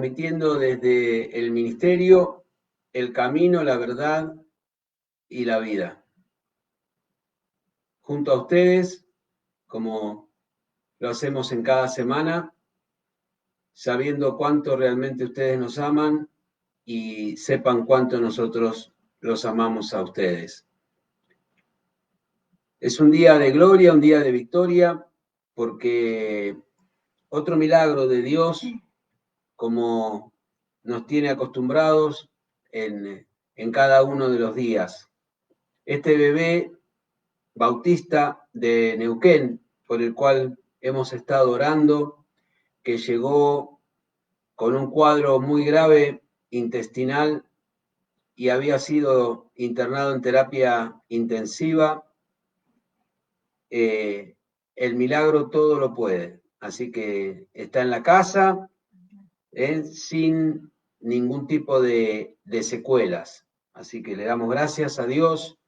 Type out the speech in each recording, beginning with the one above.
transmitiendo desde el ministerio El Camino, la Verdad y la Vida. Junto a ustedes, como lo hacemos en cada semana, sabiendo cuánto realmente ustedes nos aman y sepan cuánto nosotros los amamos a ustedes. Es un día de gloria, un día de victoria, porque otro milagro de Dios, como nos tiene acostumbrados en cada uno de los días. Este bebé bautista de Neuquén, por el cual hemos estado orando, que llegó con un cuadro muy grave intestinal y había sido internado en terapia intensiva, el milagro todo lo puede. Así que está en la casa, sin ningún tipo de secuelas. Así que le damos gracias a Dios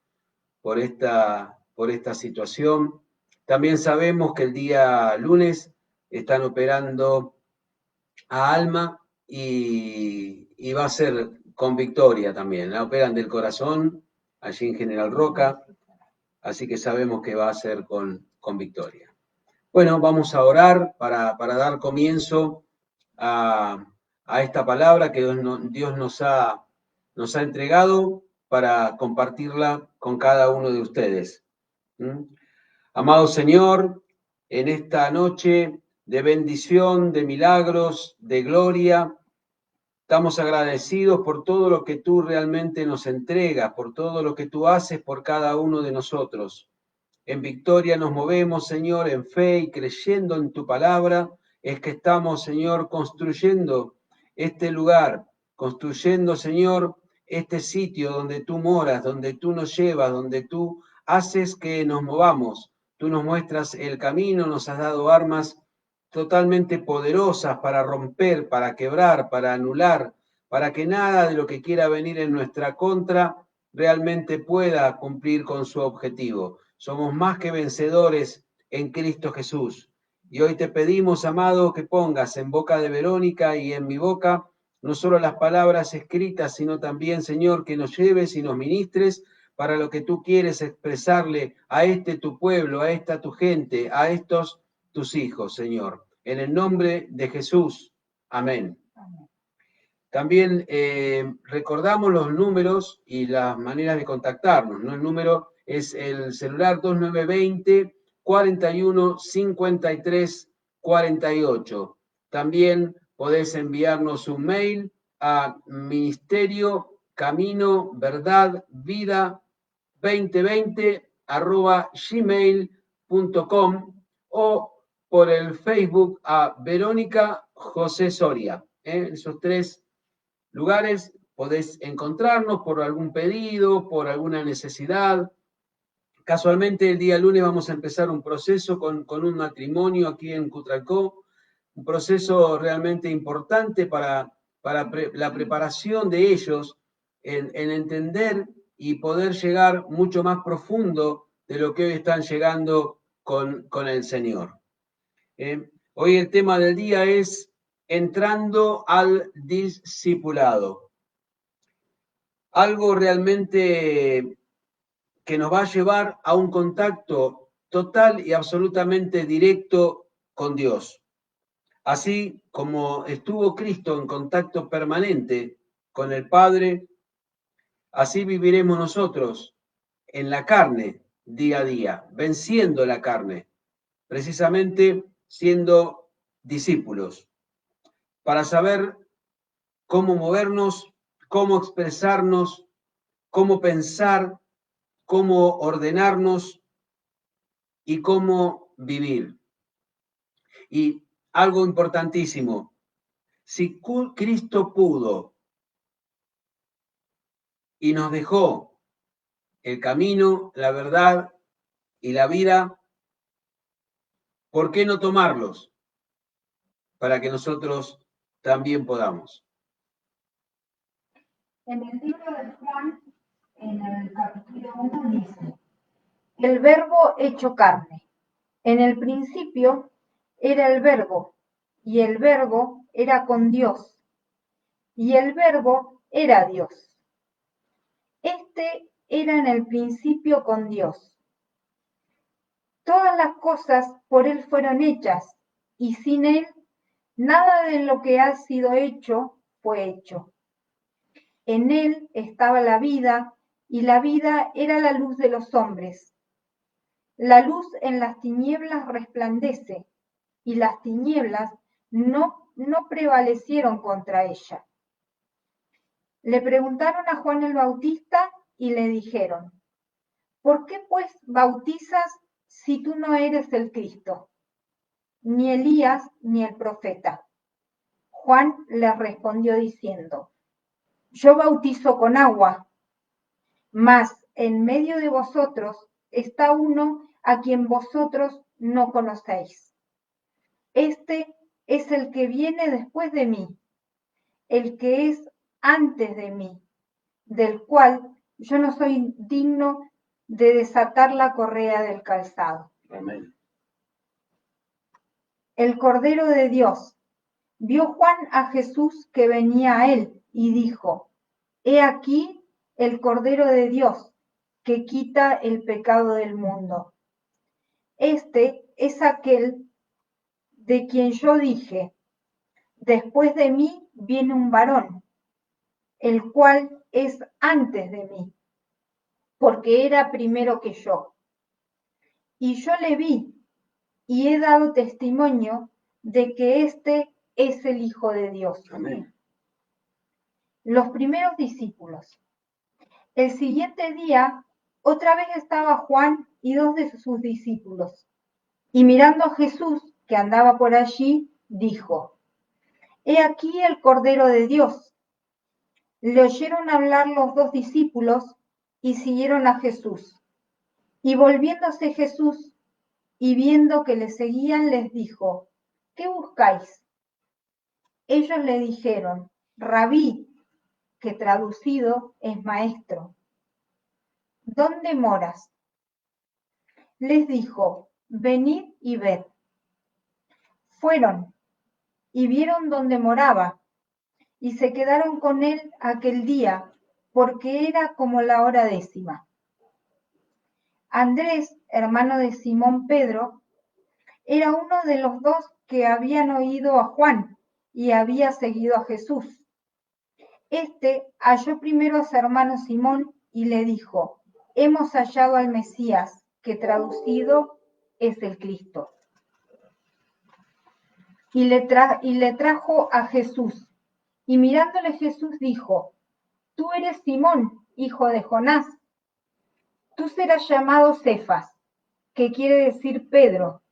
por esta situación. También sabemos que el día lunes están operando a Alma y va a ser con victoria también. La operan del corazón allí en General Roca, así que sabemos que va a ser con victoria. Bueno, vamos a orar para dar comienzo a esta palabra que Dios nos ha entregado para compartirla con cada uno de ustedes. Amado Señor, en esta noche de bendición, de milagros, de gloria, estamos agradecidos por todo lo que tú realmente nos entregas, por todo lo que tú haces por cada uno de nosotros. En victoria nos movemos, Señor, en fe y creyendo en tu palabra, es que estamos, Señor, construyendo este lugar, construyendo, Señor, este sitio donde tú moras, donde tú nos llevas, donde tú haces que nos movamos. Tú nos muestras el camino, nos has dado armas totalmente poderosas para romper, para quebrar, para anular, para que nada de lo que quiera venir en nuestra contra realmente pueda cumplir con su objetivo. Somos más que vencedores en Cristo Jesús. Y hoy te pedimos, amado, que pongas en boca de Verónica y en mi boca no solo las palabras escritas, sino también, Señor, que nos lleves y nos ministres para lo que tú quieres expresarle a este tu pueblo, a esta tu gente, a estos tus hijos, Señor. En el nombre de Jesús. Amén. También recordamos los números y las maneras de contactarnos, ¿no? El número es el celular 2920 41 53 48. También podés enviarnos un mail a ministerio camino verdad vida 2020@gmail.com o por el Facebook a Verónica José Soria. Esos tres lugares podés encontrarnos por algún pedido, por alguna necesidad. Casualmente el día lunes vamos a empezar un proceso con un matrimonio aquí en Cutralcó, un proceso realmente importante para la preparación de ellos en entender y poder llegar mucho más profundo de lo que hoy están llegando con el Señor. Hoy el tema del día es entrando al discipulado. Algo realmente que nos va a llevar a un contacto total y absolutamente directo con Dios. Así como estuvo Cristo en contacto permanente con el Padre, así viviremos nosotros en la carne día a día, venciendo la carne, precisamente siendo discípulos, para saber cómo movernos, cómo expresarnos, cómo pensar, cómo ordenarnos y cómo vivir. Y algo importantísimo, si Cristo pudo y nos dejó el camino, la verdad y la vida, ¿por qué no tomarlos para que nosotros también podamos? En el libro de Juan, en el capítulo 1 dice: el verbo hecho carne. En el principio era el verbo, y el verbo era con Dios, y el Verbo era Dios. Este era en el principio con Dios. Todas las cosas por él fueron hechas, y sin él nada de lo que ha sido hecho fue hecho. En él estaba la vida, y la vida era la luz de los hombres. La luz en las tinieblas resplandece, y las tinieblas no prevalecieron contra ella. Le preguntaron a Juan el Bautista y le dijeron: ¿por qué pues bautizas si tú no eres el Cristo, ni Elías, ni el profeta? Juan les respondió diciendo: yo bautizo con agua, mas en medio de vosotros está uno a quien vosotros no conocéis. Este es el que viene después de mí, el que es antes de mí, del cual yo no soy digno de desatar la correa del calzado. Amén. El Cordero de Dios. Vio Juan a Jesús que venía a él y dijo: he aquí el Cordero de Dios que quita el pecado del mundo. Este es aquel de quien yo dije: después de mí viene un varón, el cual es antes de mí, porque era primero que yo. Y yo le vi y he dado testimonio de que este es el Hijo de Dios. Amén. Los primeros discípulos. El siguiente día, otra vez estaba Juan y 2 de sus discípulos. Y mirando a Jesús, que andaba por allí, dijo: he aquí el Cordero de Dios. Le oyeron hablar los 2 discípulos y siguieron a Jesús. Y volviéndose Jesús y viendo que le seguían, les dijo: ¿qué buscáis? Ellos le dijeron: Rabí, que traducido es maestro, ¿dónde moras? Les dijo: venid y ved. Fueron y vieron dónde moraba, y se quedaron con él aquel día, porque era como la hora 10:00. Andrés, hermano de Simón Pedro, era uno de los 2 que habían oído a Juan y había seguido a Jesús. Este halló primero a su hermano Simón y le dijo: hemos hallado al Mesías, que traducido es el Cristo. Y le trajo a Jesús. Y mirándole Jesús dijo: tú eres Simón, hijo de Jonás. Tú serás llamado Cefas, que quiere decir Pedro.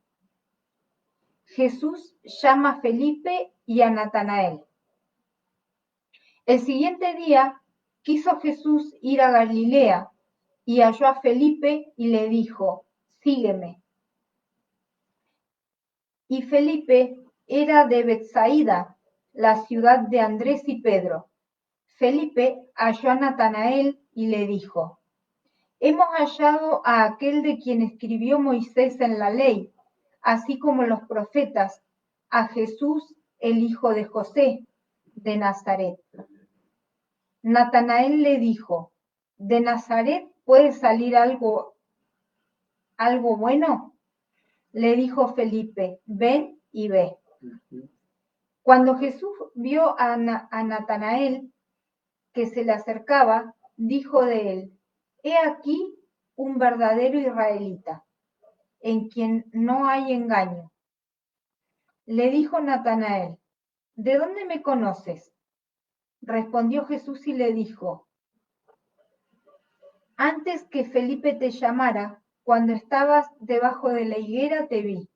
Jesús llama a Felipe y a Natanael. El siguiente día quiso Jesús ir a Galilea y halló a Felipe y le dijo: sígueme. Y Felipe era de Betsaida, la ciudad de Andrés y Pedro. Felipe halló a Natanael y le dijo: hemos hallado a aquel de quien escribió Moisés en la ley, así como los profetas, a Jesús, el hijo de José, de Nazaret. Natanael le dijo: ¿de Nazaret puede salir algo bueno? Le dijo Felipe: ven y ve. Cuando Jesús vio a Natanael que se le acercaba, dijo de él: he aquí un verdadero israelita, en quien no hay engaño. Le dijo Natanael: ¿de dónde me conoces? Respondió Jesús y le dijo: antes que Felipe te llamara, cuando estabas debajo de la higuera, te vi.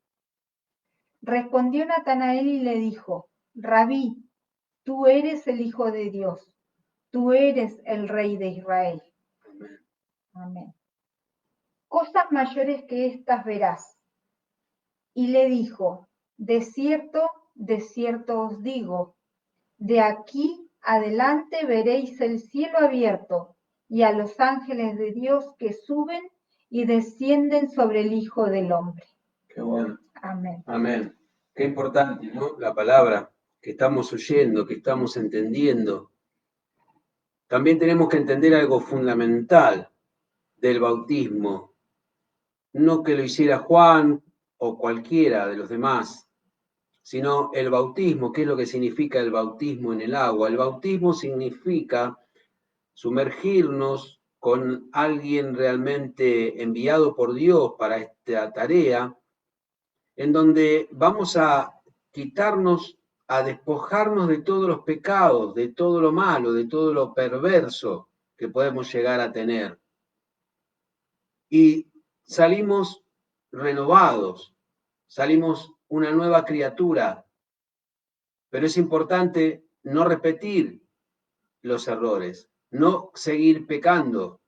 Respondió Natanael y le dijo: Rabí, tú eres el Hijo de Dios, tú eres el Rey de Israel. Amén. Cosas mayores que estas verás. Y le dijo: de cierto os digo, de aquí adelante veréis el cielo abierto y a los ángeles de Dios que suben y descienden sobre el Hijo del Hombre. Qué bueno. Amén. Amén. Qué importante, ¿no? La palabra. que estamos oyendo, que estamos entendiendo, también tenemos que entender algo fundamental del bautismo. No que lo hiciera Juan o cualquiera de los demás, sino el bautismo. ¿Qué es lo que significa el bautismo en el agua? El bautismo significa sumergirnos con alguien realmente enviado por Dios para esta tarea, en donde vamos a quitarnos, a despojarnos de todos los pecados, de todo lo malo, de todo lo perverso que podemos llegar a tener. Y salimos renovados, salimos una nueva criatura, pero es importante no repetir los errores, no seguir pecando,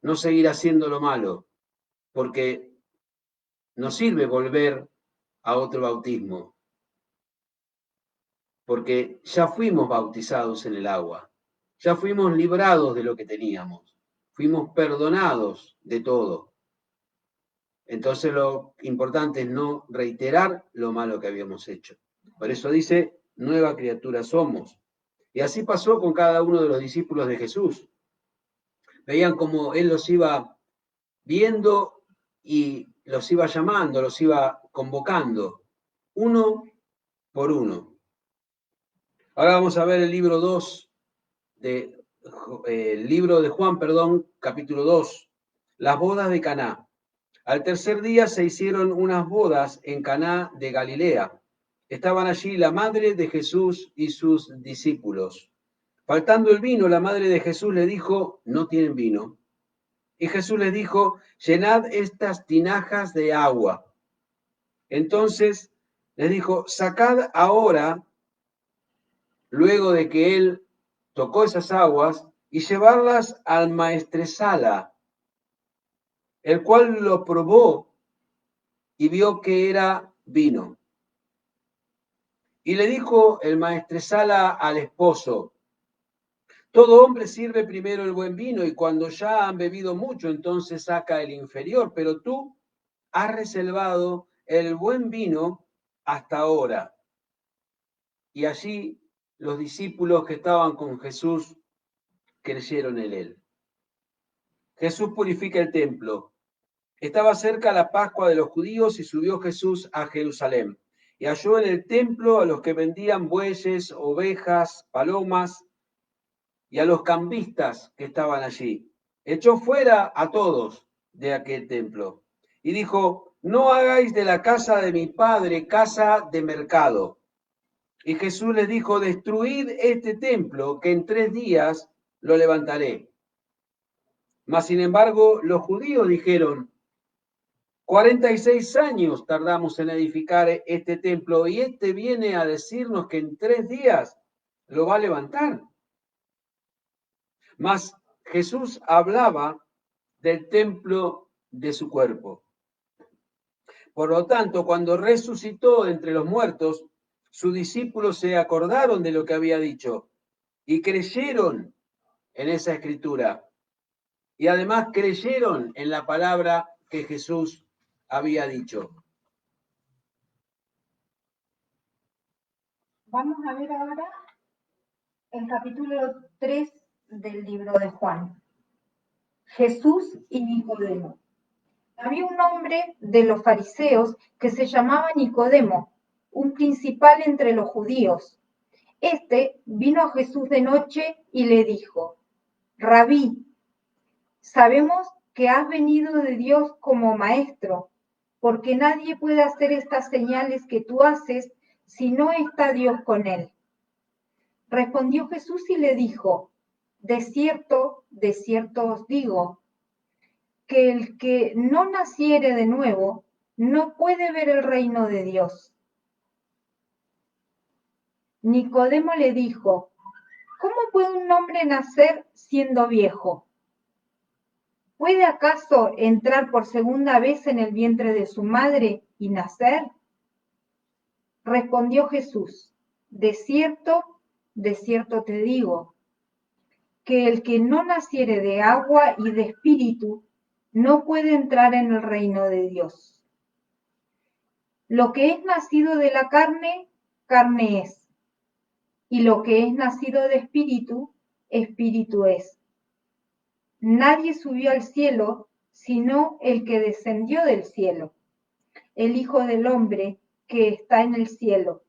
no seguir haciendo lo malo, porque no sirve volver a otro bautismo, porque ya fuimos bautizados en el agua, ya fuimos librados de lo que teníamos, fuimos perdonados de todo. Entonces lo importante es no reiterar lo malo que habíamos hecho. Por eso dice, nueva criatura somos. Y así pasó con cada uno de los discípulos de Jesús. Veían cómo Él los iba viendo y los iba llamando, los iba convocando, uno por uno. Ahora vamos a ver el libro 2, el libro de Juan, capítulo 2, las bodas de Caná. Al tercer día se hicieron unas bodas en Caná de Galilea. Estaban allí la madre de Jesús y sus discípulos. Faltando el vino, la madre de Jesús le dijo, no tienen vino. Y Jesús les dijo, llenad estas tinajas de agua. Entonces les dijo, sacad ahora, luego de que él tocó esas aguas, y llevarlas al maestresala, el cual lo probó y vio que era vino. Y le dijo el maestresala al esposo, todo hombre sirve primero el buen vino y cuando ya han bebido mucho, entonces saca el inferior, pero tú has reservado el buen vino hasta ahora. Y allí los discípulos que estaban con Jesús creyeron en él. Jesús purifica el templo. Estaba cerca la Pascua de los judíos y subió Jesús a Jerusalén. Y halló en el templo a los que vendían bueyes, ovejas, palomas y a los cambistas que estaban allí. Echó fuera a todos de aquel templo y dijo, no hagáis de la casa de mi padre casa de mercado. Y Jesús les dijo, destruid este templo, que en 3 días lo levantaré. Mas, sin embargo, los judíos dijeron, 46 años tardamos en edificar este templo y este viene a decirnos que en 3 días lo va a levantar. Mas Jesús hablaba del templo de su cuerpo. Por lo tanto, cuando resucitó entre los muertos, sus discípulos se acordaron de lo que había dicho y creyeron en esa escritura. Y además creyeron en la palabra que Jesús había dicho. Vamos a ver ahora el capítulo 3 del libro de Juan. Jesús y Nicodemo. Había un hombre de los fariseos que se llamaba Nicodemo, un principal entre los judíos. Este vino a Jesús de noche y le dijo, Rabí, sabemos que has venido de Dios como maestro, porque nadie puede hacer estas señales que tú haces si no está Dios con él. Respondió Jesús y le dijo, de cierto os digo, que el que no naciere de nuevo no puede ver el reino de Dios. Nicodemo le dijo, ¿cómo puede un hombre nacer siendo viejo? ¿Puede acaso entrar por segunda vez en el vientre de su madre y nacer? Respondió Jesús, de cierto te digo, que el que no naciere de agua y de espíritu no puede entrar en el reino de Dios. Lo que es nacido de la carne, carne es, y lo que es nacido de espíritu, espíritu es. Nadie subió al cielo, sino el que descendió del cielo, el Hijo del Hombre que está en el cielo.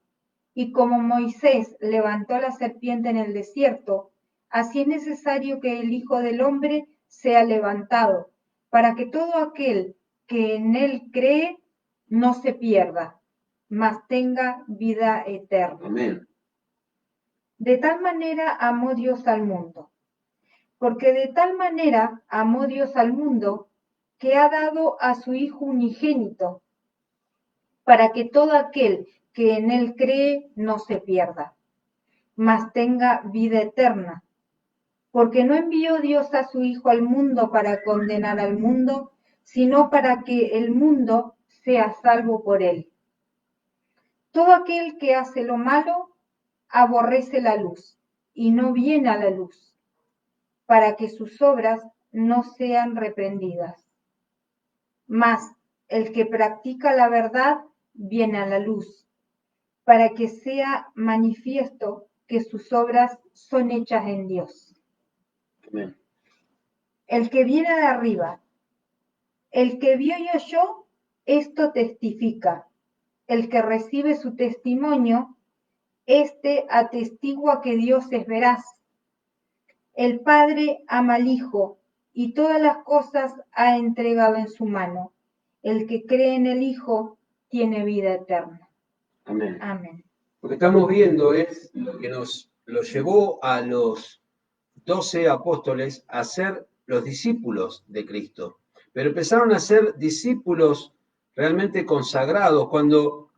Y como Moisés levantó la serpiente en el desierto, así es necesario que el Hijo del Hombre sea levantado, para que todo aquel que en él cree no se pierda, mas tenga vida eterna. Amén. De tal manera amó Dios al mundo, porque de tal manera amó Dios al mundo, que ha dado a su Hijo unigénito, para que todo aquel que en él cree no se pierda, mas tenga vida eterna. Porque no envió Dios a su Hijo al mundo para condenar al mundo, sino para que el mundo sea salvo por él. Todo aquel que hace lo malo aborrece la luz y no viene a la luz, para que sus obras no sean reprendidas. Mas el que practica la verdad viene a la luz, para que sea manifiesto que sus obras son hechas en Dios. Amén. El que viene de arriba, el que vio y oyó, esto testifica. El que recibe su testimonio, este atestigua que Dios es veraz. El Padre ama al Hijo y todas las cosas ha entregado en su mano. El que cree en el Hijo tiene vida eterna. Amén. Amén. Lo que estamos viendo es lo que nos lo llevó a los 12 apóstoles a ser los discípulos de Cristo. Pero empezaron a ser discípulos realmente consagrados cuando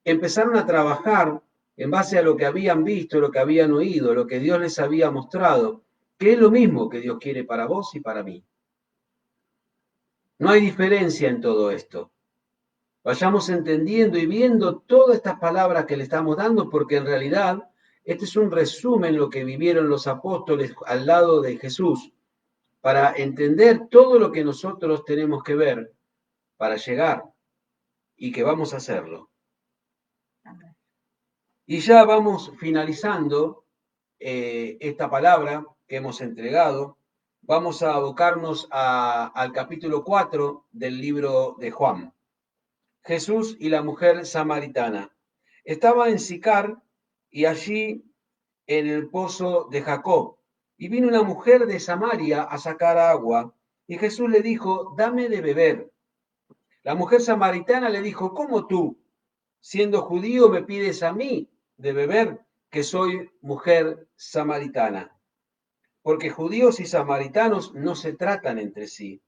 empezaron a trabajar en base a lo que habían visto, lo que habían oído, lo que Dios les había mostrado, que es lo mismo que Dios quiere para vos y para mí. No hay diferencia en todo esto. Vayamos entendiendo y viendo todas estas palabras que le estamos dando, porque en realidad este es un resumen de lo que vivieron los apóstoles al lado de Jesús, para entender todo lo que nosotros tenemos que ver para llegar y que vamos a hacerlo. Y ya vamos finalizando esta palabra que hemos entregado. Vamos a abocarnos al capítulo 4 del libro de Juan. Jesús y la mujer samaritana. Estaba en Sicar y allí en el pozo de Jacob. Y vino una mujer de Samaria a sacar agua. Y Jesús le dijo, dame de beber. La mujer samaritana le dijo, ¿cómo tú, siendo judío, me pides a mí de beber, que soy mujer samaritana? Porque judíos y samaritanos no se tratan entre sí.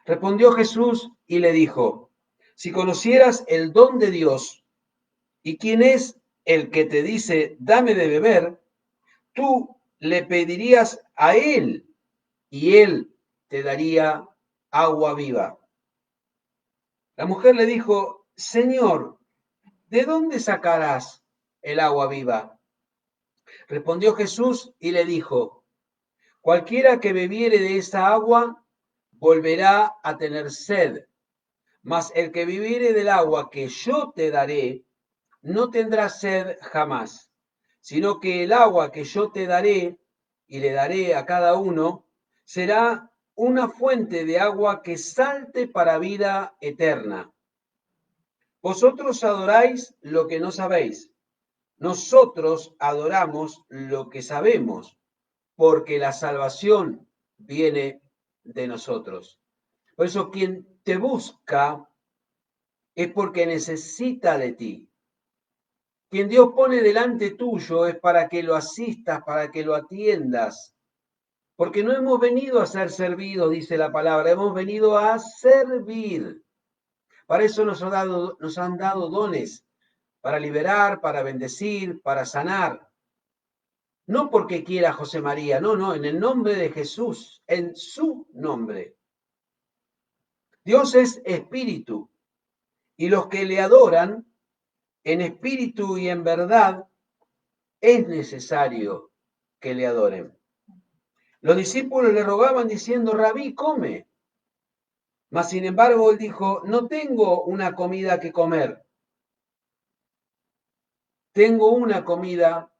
Respondió Jesús y le dijo, si conocieras el don de Dios y quién es el que te dice, dame de beber, tú le pedirías a él y él te daría agua viva. La mujer le dijo, Señor, ¿de dónde sacarás el agua viva? Respondió Jesús y le dijo, cualquiera que bebiere de esa agua volverá a tener sed, mas el que bebiere del agua que yo te daré no tendrá sed jamás, sino que el agua que yo te daré y le daré a cada uno será una fuente de agua que salte para vida eterna. Vosotros adoráis lo que no sabéis. Nosotros adoramos lo que sabemos, porque la salvación viene de nosotros. Por eso quien te busca es porque necesita de ti. Quien Dios pone delante tuyo es para que lo asistas, para que lo atiendas. Porque no hemos venido a ser servidos, dice la palabra, hemos venido a servir. Para eso nos han dado dones, para liberar, para bendecir, para sanar. No porque quiera José María, no, en el nombre de Jesús, en su nombre. Dios es espíritu y los que le adoran en espíritu y en verdad es necesario que le adoren. Los discípulos le rogaban diciendo, Rabí, come. Mas sin embargo él dijo, no tengo una comida que comer. tengo una comida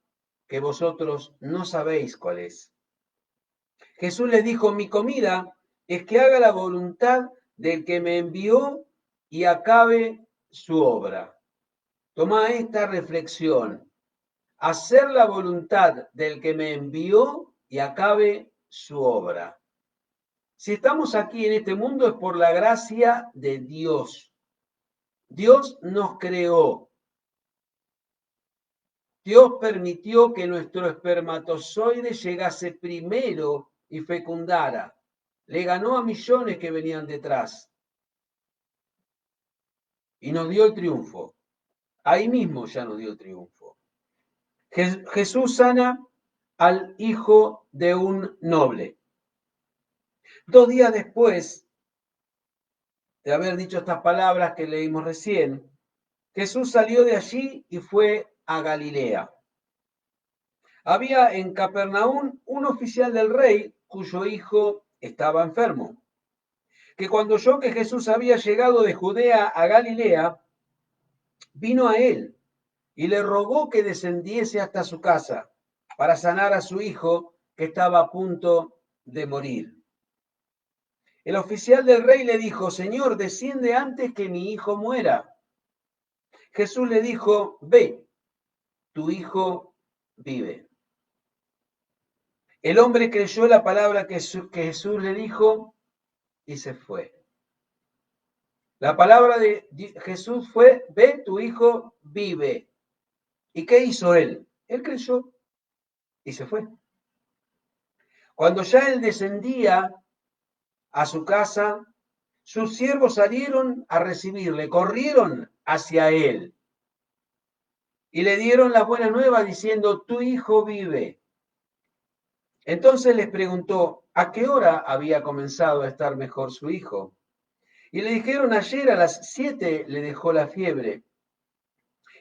que vosotros no sabéis cuál es. Jesús les dijo, mi comida es que haga la voluntad del que me envió y acabe su obra. Toma esta reflexión. Hacer la voluntad del que me envió y acabe su obra. Si estamos aquí en este mundo es por la gracia de Dios. Dios nos creó. Dios permitió que nuestro espermatozoide llegase primero y fecundara. Le ganó a millones que venían detrás. Y nos dio el triunfo. Ahí mismo ya nos dio el triunfo. Jesús sana al hijo de un noble. 2 días después de haber dicho estas palabras que leímos recién, Jesús salió de allí y fue a Galilea. Había en Capernaum un oficial del rey cuyo hijo estaba enfermo, que cuando oyó que Jesús había llegado de Judea a Galilea, vino a él y le rogó que descendiese hasta su casa para sanar a su hijo que estaba a punto de morir. El oficial del rey le dijo, Señor, desciende antes que mi hijo muera. Jesús le dijo, ve, tu hijo vive. El hombre creyó la palabra que Jesús le dijo y se fue. La palabra de Jesús fue, ve, tu hijo vive. ¿Y qué hizo él? Él creyó y se fue. Cuando ya él descendía a su casa, sus siervos salieron a recibirle, corrieron hacia él y le dieron la buena nueva diciendo, tu hijo vive. Entonces les preguntó, ¿a qué hora había comenzado a estar mejor su hijo? Y le dijeron, ayer a las 7 le dejó la fiebre.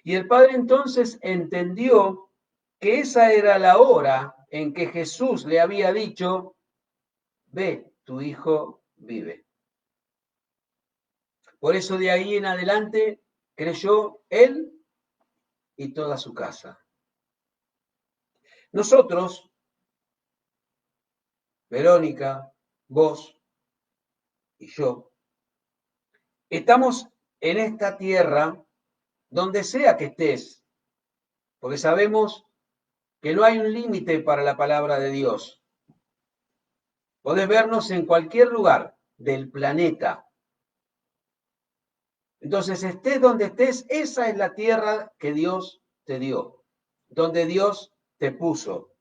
Y el padre entonces entendió que esa era la hora en que Jesús le había dicho, ve, tu hijo vive. Por eso de ahí en adelante creyó él y toda su casa. Nosotros, Verónica, vos y yo, estamos en esta tierra donde sea que estés, porque sabemos que no hay un límite para la palabra de Dios. Podés vernos en cualquier lugar del planeta. Entonces, estés donde estés, esa es la tierra que Dios te dio, donde Dios te puso.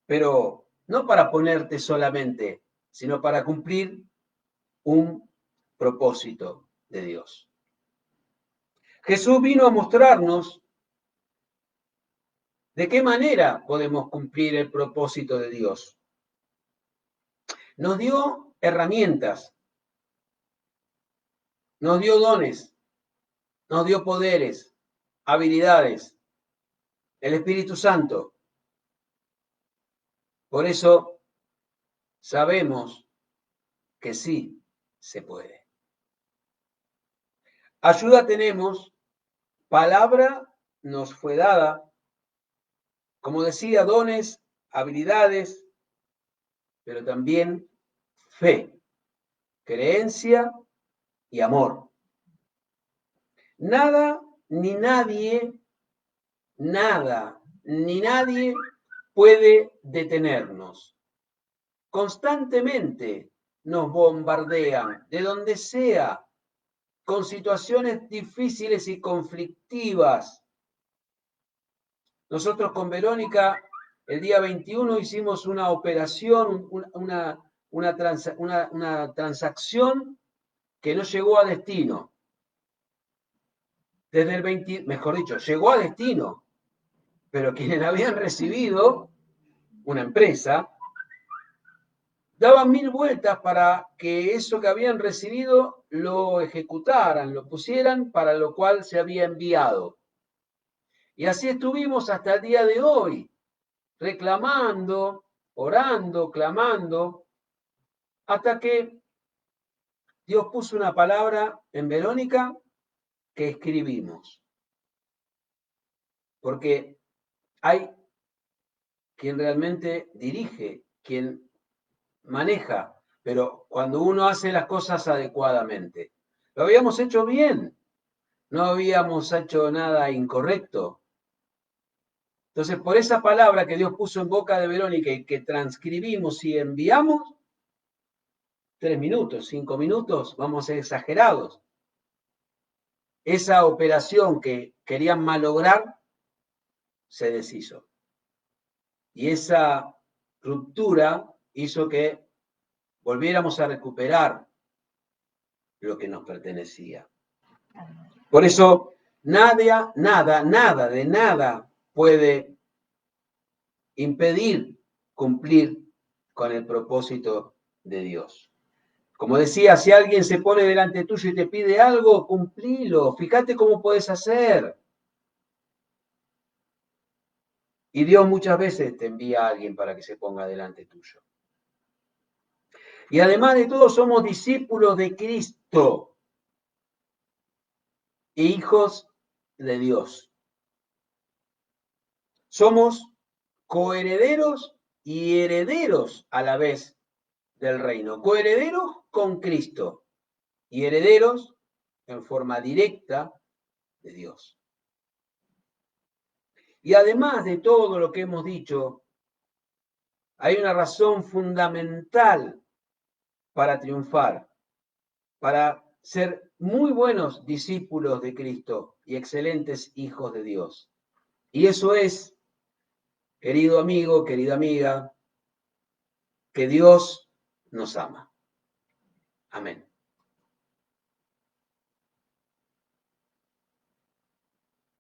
Pero no para ponerte solamente, sino para cumplir un propósito de Dios. Jesús vino a mostrarnos de qué manera podemos cumplir el propósito de Dios. Nos dio herramientas, nos dio dones, nos dio poderes, habilidades, el Espíritu Santo. Por eso sabemos que sí se puede. Ayuda tenemos, palabra nos fue dada, como decía, dones, habilidades, pero también fe, creencia y amor. Nada ni nadie puede detenernos. Constantemente nos bombardean, de donde sea, con situaciones difíciles y conflictivas. Nosotros con Verónica, el día 21 hicimos una operación, una transacción que no llegó a destino. Desde el 20, mejor dicho, llegó a destino, pero quienes habían recibido, una empresa, daban 1000 vueltas para que eso que habían recibido lo ejecutaran, lo pusieran para lo cual se había enviado. Y así estuvimos hasta el día de hoy, reclamando, orando, clamando, hasta que Dios puso una palabra en Verónica que escribimos. porque hay quien realmente dirige, quien maneja, pero cuando uno hace las cosas adecuadamente. Lo habíamos hecho bien, no habíamos hecho nada incorrecto. Entonces, por esa palabra que Dios puso en boca de Verónica y que transcribimos y enviamos, 3 minutos, 5 minutos, vamos a ser exagerados. Esa operación que querían malograr se deshizo. Y esa ruptura hizo que volviéramos a recuperar lo que nos pertenecía. Por eso, nada de nada puede impedir cumplir con el propósito de Dios. Como decía, si alguien se pone delante tuyo y te pide algo, cumplilo. Fíjate cómo puedes hacer. Y Dios muchas veces te envía a alguien para que se ponga delante tuyo. Y además de todo, somos discípulos de Cristo e hijos de Dios. Somos coherederos y herederos a la vez del reino. Coherederos con Cristo y herederos en forma directa de Dios. Y además de todo lo que hemos dicho, hay una razón fundamental para triunfar, para ser muy buenos discípulos de Cristo y excelentes hijos de Dios. Y eso es, querido amigo, querida amiga, que Dios nos ama. Amén.